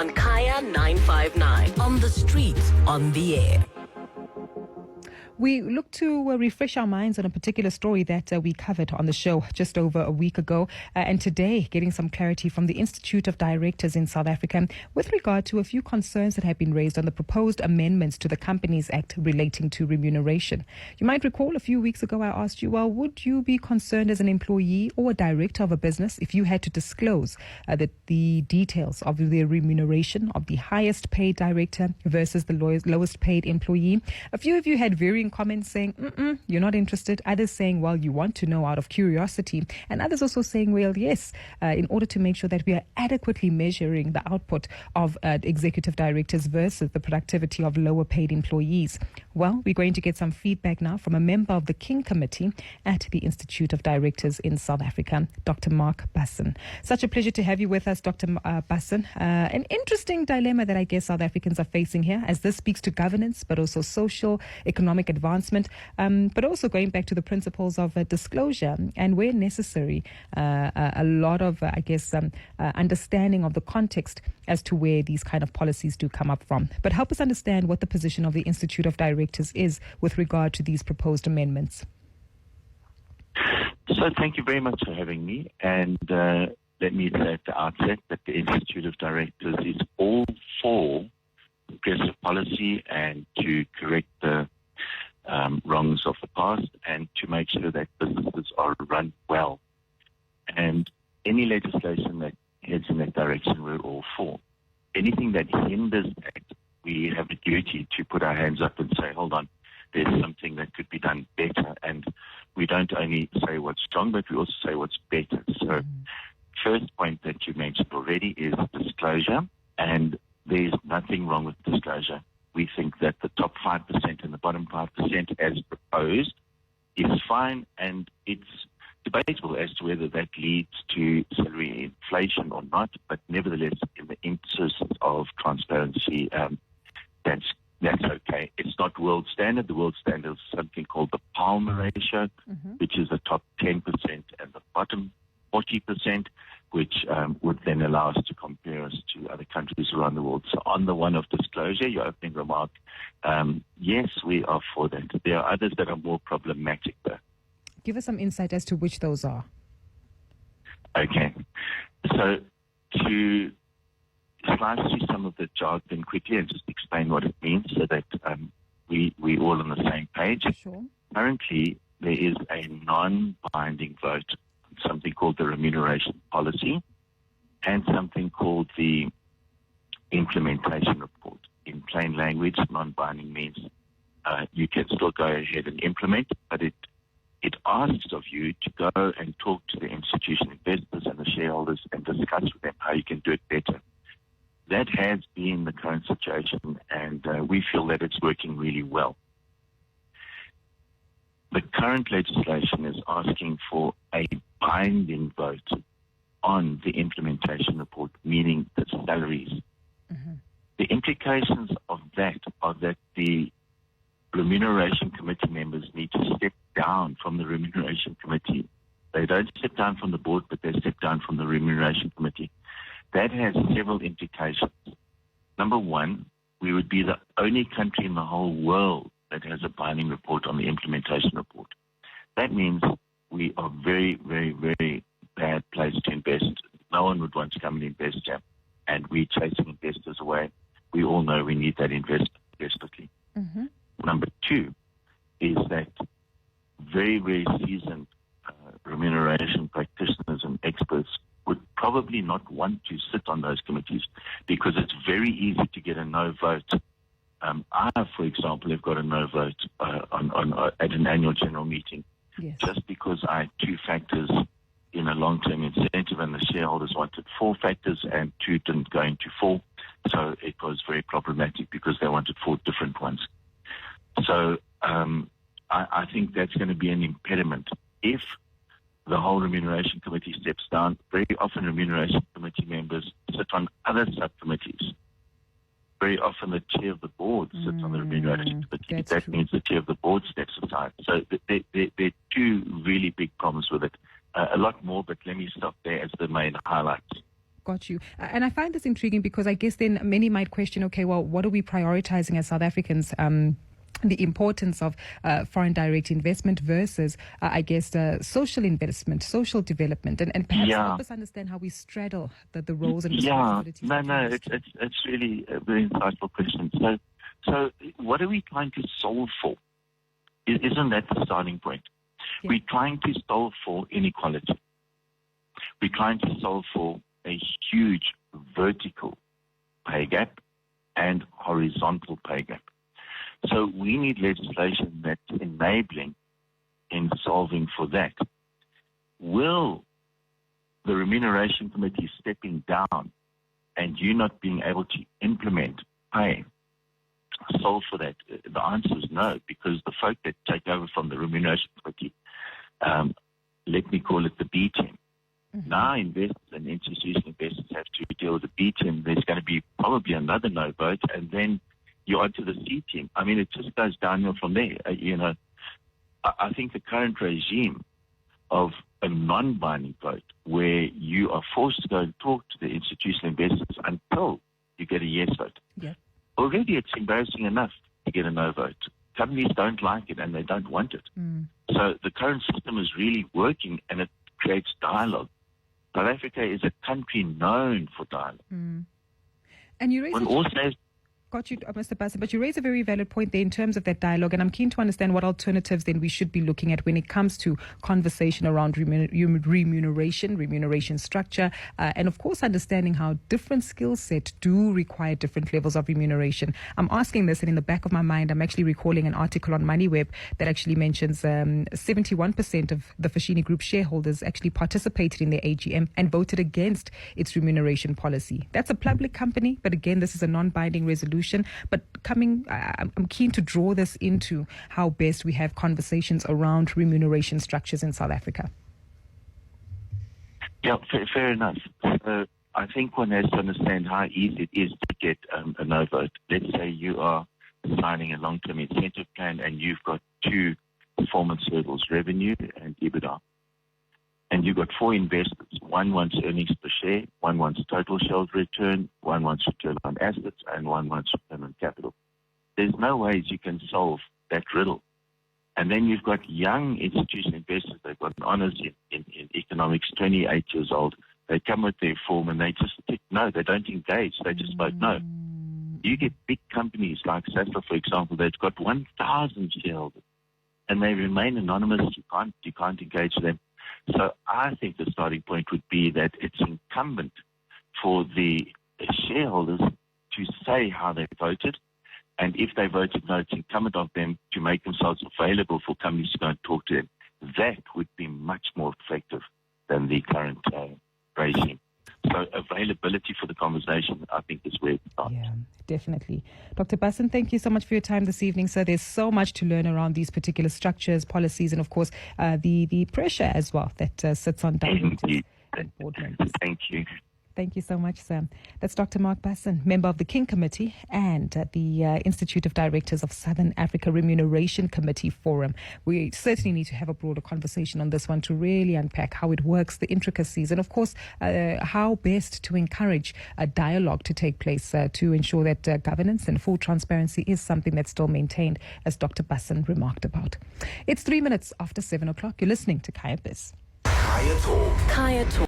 on Kaya 959. On the streets, on the air. We look to refresh our minds on a particular story that we covered on the show just over a week ago. And today, getting some clarity from the Institute of Directors in South Africa with regard to a few concerns that have been raised on the proposed amendments to the Companies Act relating to remuneration. You might recall a few weeks ago I asked you, well, would you be concerned as an employee or a director of a business if you had to disclose the details of the remuneration of the highest paid director versus the lowest paid employee? A few of you had varying comments saying, you're not interested. Others saying, well, you want to know out of curiosity. And others also saying, well, yes, in order to make sure that we are adequately measuring the output of executive directors versus the productivity of lower paid employees. Well, we're going to get some feedback now from a member of the King Committee at the Institute of Directors in South Africa, Dr. Mark Bussin. Such a pleasure to have you with us, Dr. Bussin. An interesting dilemma that I guess South Africans are facing here, as this speaks to governance, but also social, economic advancement, but also going back to the principles of disclosure and where necessary, a lot of, understanding of the context as to where these kind of policies do come up from. But help us understand what the position of the Institute of Directors is with regard to these proposed amendments. So thank you very much for having me. And let me say at the outset that the Institute of Directors is all for progressive policy and to correct the wrongs of the past and to make sure that businesses are run well. And any legislation that heads in that direction, we're all for. Anything that hinders that, we have a duty to put our hands up and say, hold on, there's something that could be done better. And we don't only say what's wrong, but we also say what's better. So first point that you mentioned already is disclosure, and there's nothing wrong with disclosure. We think that the top 5% and the bottom 5% as proposed is fine, and it's debatable as to whether that leads to salary inflation or not, but nevertheless, in the interest of transparency, that's okay. It's not world standard. The world standard is something called the Palmer ratio, which is the top 10% and the bottom 40%, which would then allow us to compare us to other countries around the world. So on the one of disclosure, your opening remark, yes, we are for that. There are others that are more problematic, though. Give us some insight as to which those are. Okay. So to slice through some of the jargon quickly and just explain what it means so that we're all on the same page. Sure. Currently, there is a non-binding vote, something called the remuneration policy, and something called the implementation report. In plain language, non-binding means you can still go ahead and implement, but it asks of you to go and talk to the institutional investors and the shareholders and discuss with them how you can do it better. That has been the current situation, and we feel that it's working really well. The current legislation is asking for a binding vote on the implementation report, meaning the salaries. The implications of that are that the Remuneration Committee members need to step down from the Remuneration Committee. They don't step down from the board, but they step down from the Remuneration Committee. That has several implications. Number one, we would be the only country in the whole world that has a binding report on the implementation report. That means we are very, very, very bad place to invest. No one would want to come and invest here, and we're chasing investors away. We all know we need that investment desperately. Number two is that very, very seasoned remuneration practitioners and experts would probably not want to sit on those committees because it's very easy to get a no vote. I, for example, have got a no vote at an annual general meeting just because I had two factors in a long-term incentive and the shareholders wanted 4 factors and 2 didn't go into 4. So it was very problematic because they wanted 4 different ones. So I think that's going to be an impediment. If the whole Remuneration Committee steps down, very often Remuneration Committee members sit on other subcommittees. Very often the chair of the board sits on the Remuneration Committee. That means the chair of the board steps aside. So there are 2 really big problems with it. A lot more, but let me stop there as the main highlights. Got you. And I find this intriguing because I guess then many might question, okay, well, what are we prioritizing as South Africans? The importance of foreign direct investment versus, social investment, social development, and perhaps help us understand how we straddle the roles and responsibilities. It's really a very insightful question. So what are we trying to solve for? Isn't that the starting point? Yeah. We're trying to solve for inequality. We're trying to solve for a huge vertical pay gap and horizontal pay gap. So we need legislation that's enabling in solving for that. Will the Remuneration Committee stepping down and you not being able to implement pay solve for that? The answer is no, because the folk that take over from the Remuneration Committee, let me call it the B team. Mm-hmm. Now investors and institutional investors have to deal with the B team. There's going to be probably another no vote, and then you're onto the C team. I mean, it just goes downhill from there. I think the current regime of a non-binding vote, where you are forced to go and talk to the institutional investors until you get a yes vote. Yeah. Already it's embarrassing enough to get a no vote. Companies don't like it and they don't want it. So the current system is really working and it creates dialogue. South Africa is a country known for dialogue. And you raise got you, Mr. Bussin, but you raise a very valid point there in terms of that dialogue, and I'm keen to understand what alternatives then we should be looking at when it comes to conversation around remuneration structure, and of course understanding how different skill sets do require different levels of remuneration. I'm asking this, and in the back of my mind, I'm actually recalling an article on MoneyWeb that actually mentions 71% of the Fashini Group shareholders actually participated in their AGM and voted against its remuneration policy. That's a public company, but again, this is a non-binding resolution. But I'm keen to draw this into how best we have conversations around remuneration structures in South Africa. Yeah, fair enough. I think one has to understand how easy it is to get a no vote. Let's say you are designing a long-term incentive plan and you've got two performance hurdles, revenue and EBITDA. And you've got four investors. One wants earnings per share, one wants total shareholder return, one wants return on assets, and one wants return on capital. There's no ways you can solve that riddle. And then you've got young institutional investors. They've got an honours in economics, 28 years old. They come with their form and they just tick no. They don't engage. They just vote no. You get big companies like Sept, for example, that's got 1,000 shareholders, and they remain anonymous. You can't engage them. So I think the starting point would be that it's incumbent for the shareholders to say how they voted, and if they voted no, it's incumbent of them to make themselves available for companies to go and talk to them. That would be much more effective than the current regime. So availability for the conversation, I think, is where it starts. Yeah, definitely. Dr. Bussin, thank you so much for your time this evening, sir. There's so much to learn around these particular structures, policies, and of course, the pressure as well that sits on directors and board members. Thank you. Thank you so much, sir. That's Dr. Mark Bussin, member of the King Committee and the Institute of Directors of Southern Africa Remuneration Committee Forum. We certainly need to have a broader conversation on this one to really unpack how it works, the intricacies, and of course, how best to encourage a dialogue to take place to ensure that governance and full transparency is something that's still maintained, as Dr. Bussin remarked about. It's 3 minutes after 7 o'clock. You're listening to KayaFM. Kaya Talk.